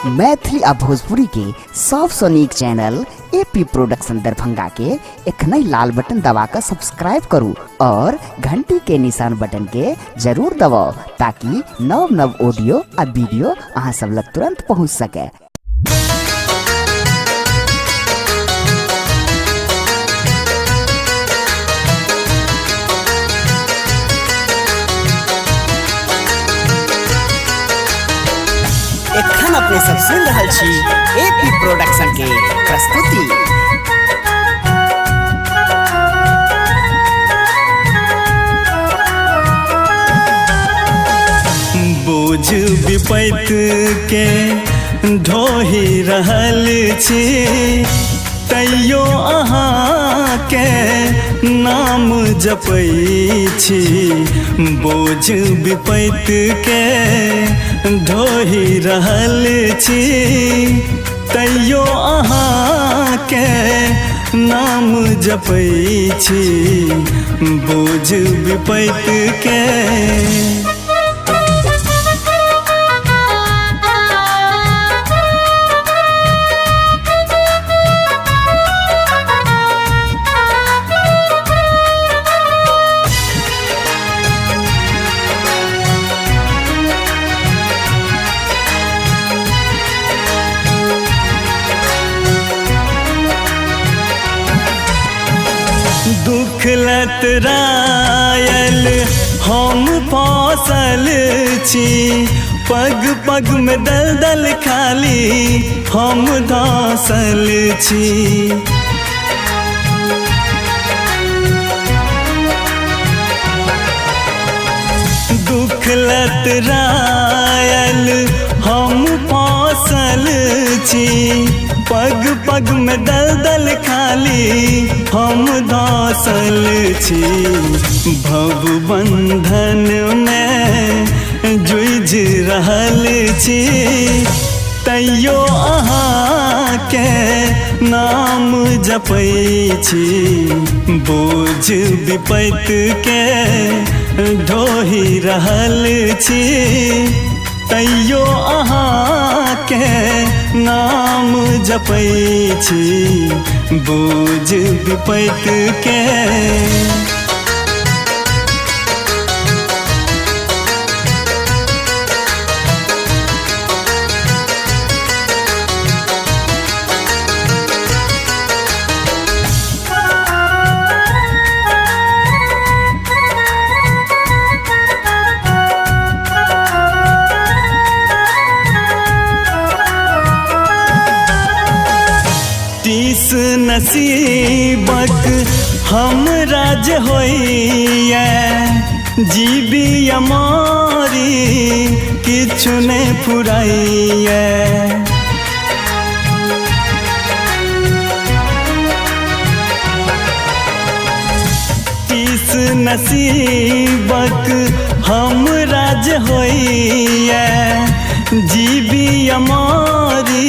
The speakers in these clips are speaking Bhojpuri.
मैथिली आ भोजपुरी के सबसे नीक चैनल एपी प्रोडक्शन दरभंगा के एखनई लाल बटन दबाकर सब्सक्राइब करू और घंटी के निशान बटन के जरूर दबाओ ताकि नव नव ऑडियो आ वीडियो अहाँ सब लग तुरंत पहुंच सके। एखन अपने सब सुन रहल छी एपी प्रोडक्शन के प्रस्तुति। बोझ विपैत के ढोहि रहल छी तैयो अहाँ के नाम जपै छी। बोझ विपैत के ढोहि रहल छी तैयो अहाँ के नाम जपै छी। बोझ विपैत के दुख लतरायल हम फसल छी पग पग में दलदल खाली हम धसल छी। दुख लतरायल हम फसल छी पग पग में दलदल खाली हम धसल छी। भव बंधन में जुझ रहल छी तैयो अहाँ के नाम जपै छी। बोझ विपैत के ढोहि रहल छी तैयो अहाँ के नाम जपै छी। बोझ विपैत के तीस नसीबक हमरा जे होइए जीवी अमारी किछु नहीं फुराइए। तीस नसीबक हमरा जे होइए जीवी अमारी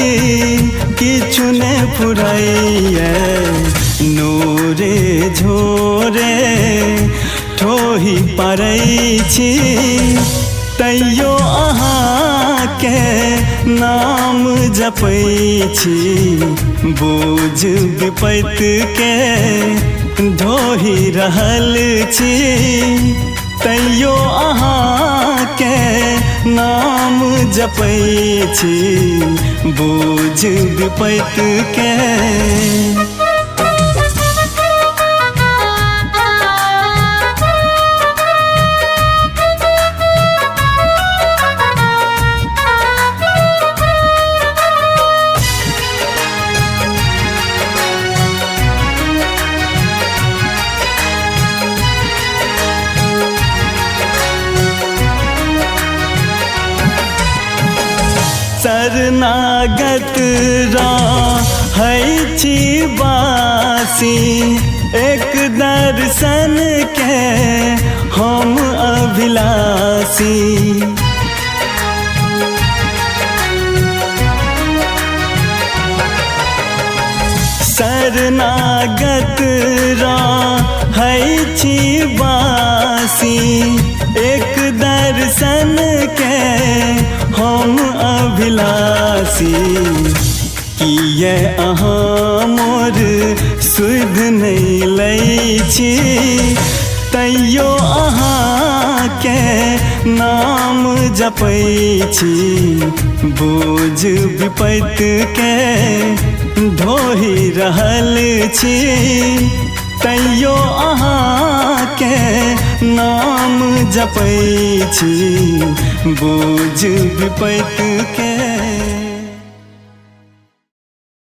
किछु नहीं फुराइए। नोरे झोरे ठोहि पड़ै छी तैयो अहाँ के नाम जपै छी। बोझ विपैत के ढोहि रहल छी तैयो अहाँ के नाम जपै छी। बोझ विपैत के शरणागत रहै छी बासी एक दर्शन के हम अभिलाषी। शरणागत रहै छी बासी एक दर्शन के हम अभिलाषी। अभिलाषी किए अहाँ मोर सुध नहीं लै छी तैयो अहाँके नाम जपै छी बोझ विपत्तिके ढोहि रहल छी तैयो अहाँके नाम जपै छी बोझ विपत्तिके